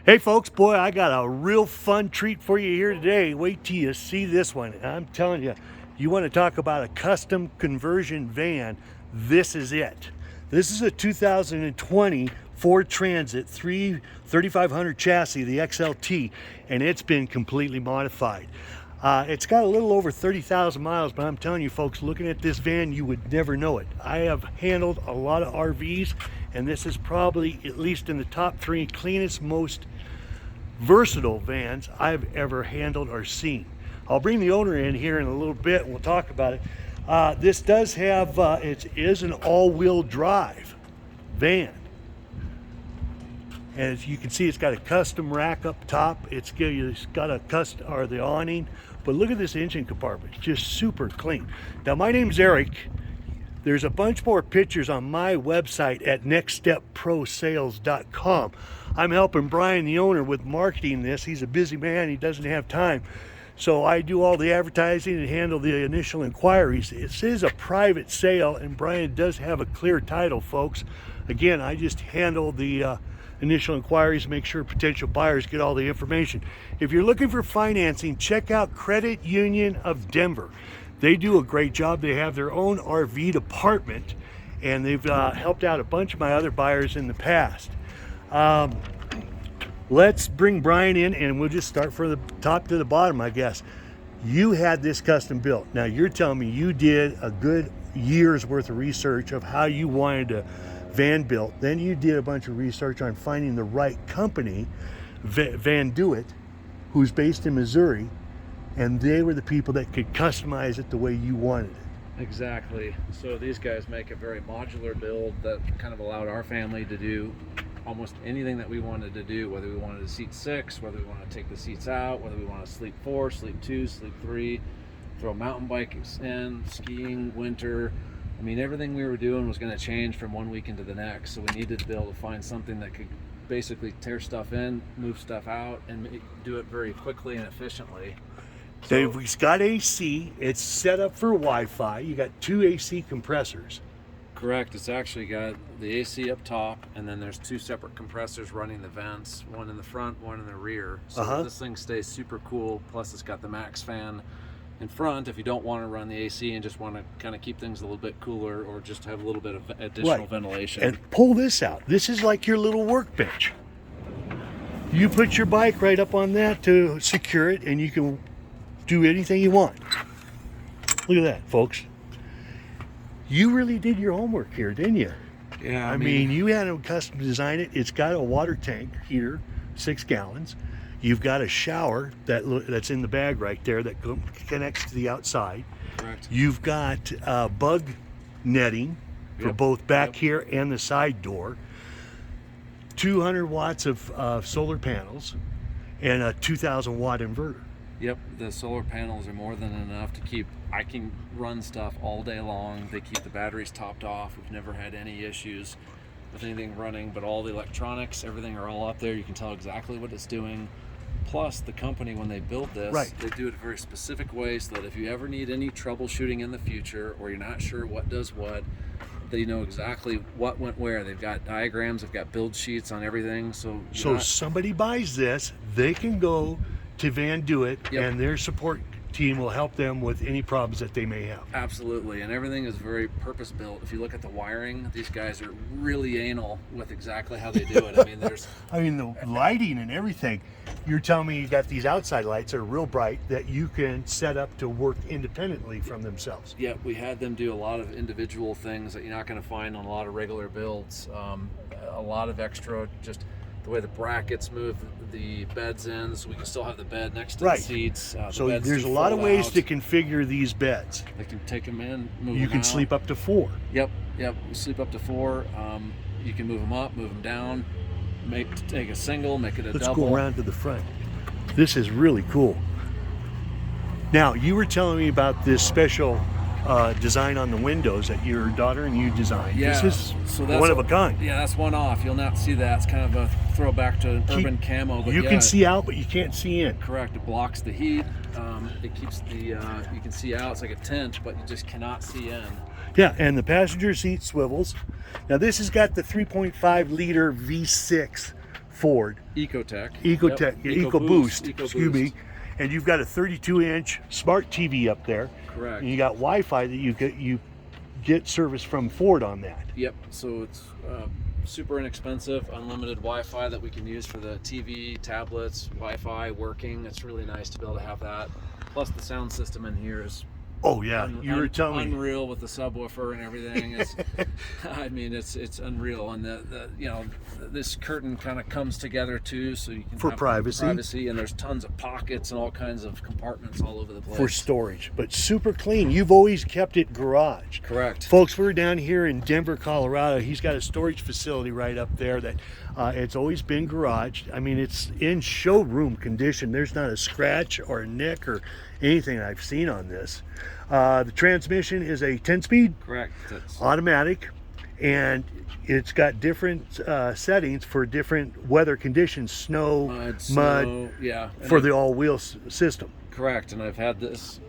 Hey folks, boy, I got a real fun treat for you here today. Wait till you see this one. I'm telling you, you want to talk about a custom conversion van, this is it. This is a 2020 Ford Transit 3500 chassis, the XLT, and it's been completely modified. It's got a little over 30,000 miles, but I'm telling you folks, looking at this van, you would never know it. I have handled a lot of RVs, and this is probably, at least in the top 3 cleanest, most versatile vans I've ever handled or seen. I'll bring the owner in here in a little bit and we'll talk about it. This does have, it is an all-wheel drive van. And as you can see, it's got a custom rack up top. It's got a custom, or the awning. But look at this engine compartment, it's just super clean. Now my name's Eric. There's a bunch more pictures on my website at nextstepprosales.com. I'm helping Brian, the owner, with marketing this. He's a busy man, he doesn't have time. So I do all the advertising and handle the initial inquiries. This is a private sale, and Brian does have a clear title, folks. Again, I just handle the initial inquiries, make sure potential buyers get all the information. If you're looking for financing, check out Credit Union of Denver. They do a great job. They have their own RV department, and they've helped out a bunch of my other buyers in the past. Let's bring Brian in, and we'll just start from the top to the bottom, I guess. You had this custom built. Now you're telling me you did a good year's worth of research of how you wanted a van built. Then you did a bunch of research on finding the right company, Van Do It, who's based in Missouri, and they were the people that could customize it the way you wanted it. Exactly. So these guys make a very modular build that kind of allowed our family to do almost anything that we wanted to do, whether we wanted to seat 6, whether we want to take the seats out, whether we want to sleep 4, sleep 2, sleep 3, throw mountain bikes in, skiing, winter. I mean, everything we were doing was going to change from one weekend to the next. So we needed to be able to find something that could basically tear stuff in, move stuff out, and do it very quickly and efficiently. So, it's got AC, it's set up for Wi-Fi, you got 2 AC compressors. Correct. It's actually got the AC up top, and then there's 2 separate compressors running the vents, one in the front, one in the rear. So this thing stays super cool. Plus, it's got the max fan in front if you don't want to run the AC and just want to kind of keep things a little bit cooler, or just have a little bit of additional ventilation. And pull this out. This is like your little workbench. You put your bike right up on that to secure it, and you can do anything you want. Look at that, folks. You really did your homework here, didn't you? Yeah, I mean, you had them custom design it. It's got a water tank heater, 6 gallons. You've got a shower that's in the bag right there that connects to the outside. Correct. You've got bug netting for both back here and the side door. 200 watts of solar panels and a 2,000 watt inverter. Yep, the solar panels are more than enough to keep, I can run stuff all day long. They keep the batteries topped off. We've never had any issues with anything running, but all the electronics, everything are all up there. You can tell exactly what it's doing. Plus, the company, when they build this, they do it a very specific way so that if you ever need any troubleshooting in the future, or you're not sure what does what, they know exactly what went where. They've got diagrams, they've got build sheets on everything. So somebody buys this, they can go to Van Do It, and their support team will help them with any problems that they may have. Absolutely, and everything is very purpose built. If you look at the wiring, these guys are really anal with exactly how they do it. I mean, the lighting and everything. You're telling me you got these outside lights that are real bright that you can set up to work independently from themselves. Yeah, we had them do a lot of individual things that you're not going to find on a lot of regular builds. A lot of extra, just the way the brackets move the beds in, so we can still have the bed next to the seats. So there's a lot of ways to configure these beds. They can take them in, move them You can out. sleep up to 4. Yep, you sleep up to 4. You can move them up, move them down, take a single, make it a double. Let's go around to the front. This is really cool. Now, you were telling me about this special design on the windows that your daughter and you designed. Yeah, this is one of a kind. Yeah, that's one off. You'll not see that. It's kind of a throwback to an urban camo. But you can see out, but you can't see in. Correct. It blocks the heat. It keeps the you can see out. It's like a tent, but you just cannot see in. Yeah, and the passenger seat swivels. Now this has got the 3.5 liter V6 Ford. Ecotech. Ecotech, Yep. EcoBoost, EcoBoost. excuse me. And you've got a 32-inch smart TV up there. Correct. And you got Wi-Fi that you get service from Ford on that. Yep. So it's super inexpensive, unlimited Wi-Fi that we can use for the TV, tablets, Wi-Fi working. It's really nice to be able to have that. Plus the sound system in here is Oh yeah, you were telling me. Unreal with the subwoofer and everything. It's, I mean, it's unreal, and the you know, this curtain kind of comes together too, so you can For have privacy, and there's tons of pockets and all kinds of compartments all over the place for storage, but super clean. You've always kept it garage. Correct, folks. We're down here in Denver, Colorado. He's got a storage facility right up there that it's always been garage. I mean, it's in showroom condition. There's not a scratch or a nick or anything I've seen on this. The transmission is a 10-speed. Correct. That's automatic, and it's got different settings for different weather conditions: snow, mud, yeah, for the all-wheel system. Correct. And I've had this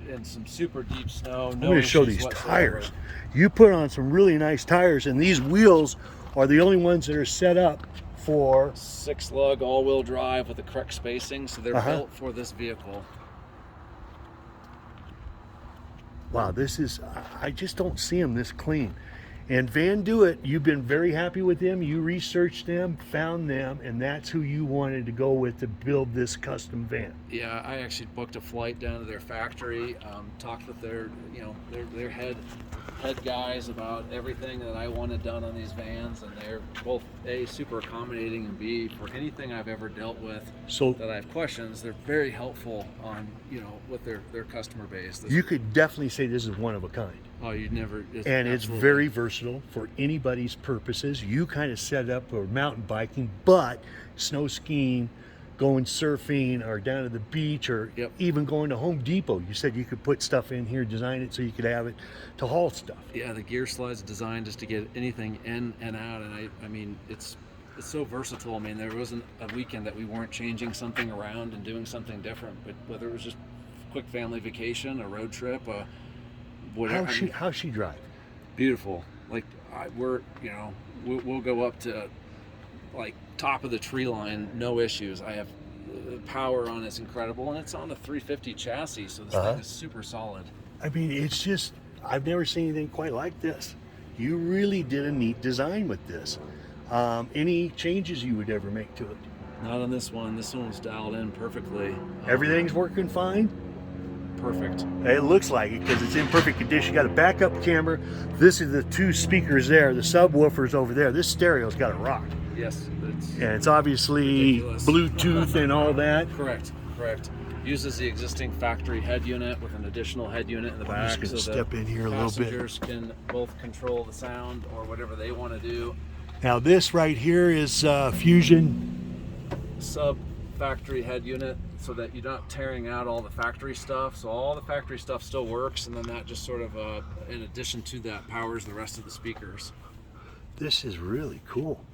in some super deep snow. I'm going to show these tires. You put on some really nice tires, and these wheels are the only ones that are set up for 6-lug all-wheel drive with the correct spacing, so they're built for this vehicle. Wow, this is, I just don't see them this clean. And Van Do It, you've been very happy with them. You researched them, found them, and that's who you wanted to go with to build this custom van. Yeah, I actually booked a flight down to their factory, talked with their, you know, their head guys about everything that I wanted done on these vans, and they're both A, super accommodating, and B, for anything I've ever dealt with that I have questions, they're very helpful on, you know, with their customer base. You could definitely say this is one of a kind. Oh, you'd never. And it's very versatile for anybody's purposes. You kind of set it up for mountain biking, but snow skiing, going surfing, or down to the beach, or even going to Home Depot. You said you could put stuff in here, design it so you could have it to haul stuff. Yeah, the gear slide's designed just to get anything in and out, and I mean, it's so versatile. I mean, there wasn't a weekend that we weren't changing something around and doing something different. But whether it was just a quick family vacation, a road trip, whatever. How's she drive? Beautiful. Like we'll go up to like top of the tree line, no issues. I have power on it's incredible, and it's on a 350 chassis, so this thing is super solid. I mean, it's just, I've never seen anything quite like this. You really did a neat design with this. Any changes you would ever make to it? Not on this one. This one was dialed in perfectly. Everything's working fine? Perfect. It looks like it because it's in perfect condition. You got a backup camera. This is the 2 speakers there. The subwoofer's over there. This stereo's got a rock. Yes. And it's obviously ridiculous. Bluetooth and all that. Correct. Uses the existing factory head unit with an additional head unit in the back. I'm just going to step in here a little bit. Passengers can both control the sound or whatever they want to do. Now this right here is Fusion sub factory head unit, so that you're not tearing out all the factory stuff. So all the factory stuff still works, and then that just sort of in addition to that powers the rest of the speakers. This is really cool.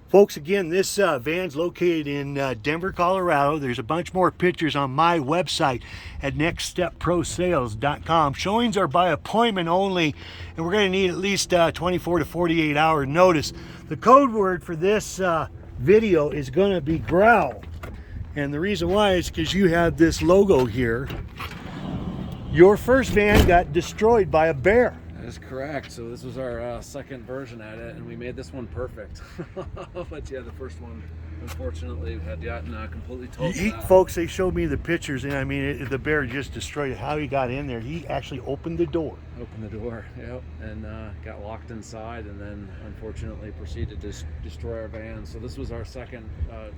Folks, again, this van's located in Denver, Colorado. There's a bunch more pictures on my website at nextstepprosales.com. Showings are by appointment only, and we're going to need at least 24 to 48 hour notice. The code word for this video is going to be growl. And the reason why is because you have this logo here. Your first van got destroyed by a bear. That is correct. So this was our second version at it, and we made this one perfect. But yeah, the first one, unfortunately, had gotten completely totaled. Folks, they showed me the pictures, and I mean, the bear just destroyed it. How he got in there, he actually opened the door. Yep, and got locked inside, and then unfortunately proceeded to destroy our van. So this was our second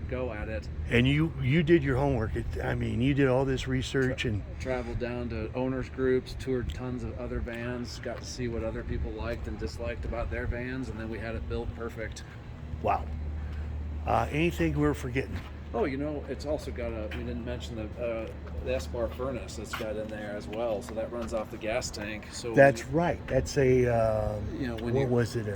go at it. And you did your homework. I mean, you did all this research and traveled down to owners groups, toured tons of other vans, got to see what other people liked and disliked about their vans, and then we had it built perfect. Wow. Anything we're forgetting? Oh, you know, it's also got we didn't mention the S-bar furnace that's got in there as well, so that runs off the gas tank. So that's right. That's a, what was it?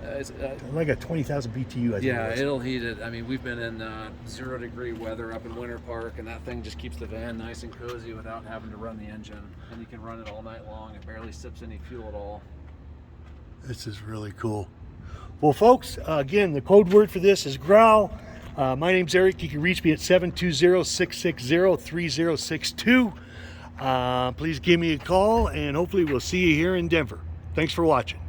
It's like a 20,000 BTU, I think. Yeah, it'll heat it. I mean, we've been in 0-degree weather up in Winter Park, and that thing just keeps the van nice and cozy without having to run the engine. And you can run it all night long. It barely sips any fuel at all. This is really cool. Well, folks, again, the code word for this is growl. My name's Eric. You can reach me at 720-660-3062. Please give me a call, and hopefully we'll see you here in Denver. Thanks for watching.